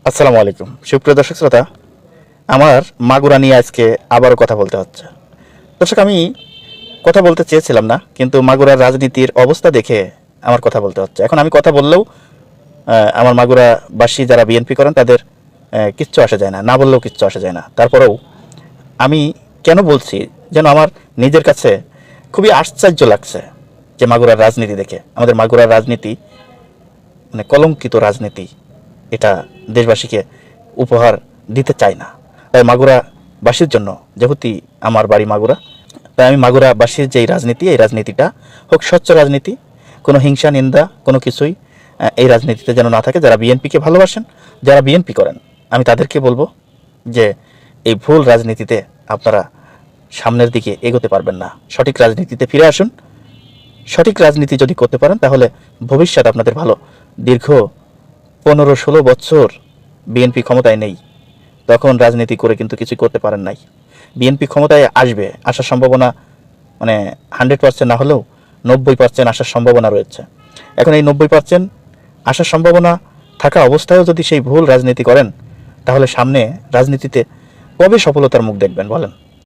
আসসালামু আলাইকুম সুপ্রিয় দর্শক শ্রোতা, আমার মাগুরা নিয়ে আজকে আবারও কথা বলতে হচ্ছে। দর্শক, আমি কথা বলতে চেয়েছিলাম না, কিন্তু মাগুরার রাজনীতির অবস্থা দেখে আমার কথা বলতে হচ্ছে। এখন আমি কথা বললেও আমার মাগুরাবাসী যারা বিএনপি করেন তাদের কিচ্ছু আসে যায় না, না বললেও কিচ্ছু আসে যায় না। তারপরেও আমি কেন বলছি যেন আমার নিজের কাছে খুবই আশ্চর্য লাগছে যে মাগুরার রাজনীতি দেখে। আমাদের মাগুরার রাজনীতি মানে কলঙ্কিত রাজনীতি, এটা দেশবাসীকে উপহার দিতে চাই না। তাই মাগুরাবাসীর জন্য, যেহেতু আমার বাড়ি মাগুরা, তাই আমি মাগুরাবাসীর যে রাজনীতি, এই রাজনীতিটা হোক স্বচ্ছ রাজনীতি, কোনো হিংসা নিন্দা কোনো কিছুই এই রাজনীতিতে যেন না থাকে। যারা বিএনপিকে ভালোবাসেন, যারা বিএনপি করেন, আমি তাদেরকে বলবো যে এই ভুল রাজনীতিতে আপনারা সামনের দিকে এগোতে পারবেন না। সঠিক রাজনীতিতে ফিরে আসুন। সঠিক রাজনীতি যদি করতে পারেন তাহলে ভবিষ্যৎ আপনাদের ভালো। দীর্ঘ 15-16 বছর বিএনপি ক্ষমতায় নেই, তখন রাজনীতি করে কিন্তু কিছু করতে পারেন নাই। বিএনপি ক্ষমতায় আসবে, আসার সম্ভাবনা মানে 100% না হলেও 90% আসার সম্ভাবনা রয়েছে। এখন এই 90% আসার সম্ভাবনা থাকা অবস্থায়ও যদি সেই ভুল রাজনীতি করেন, তাহলে সামনে রাজনীতিতে কবে সফলতার মুখ দেখবেন বলেন?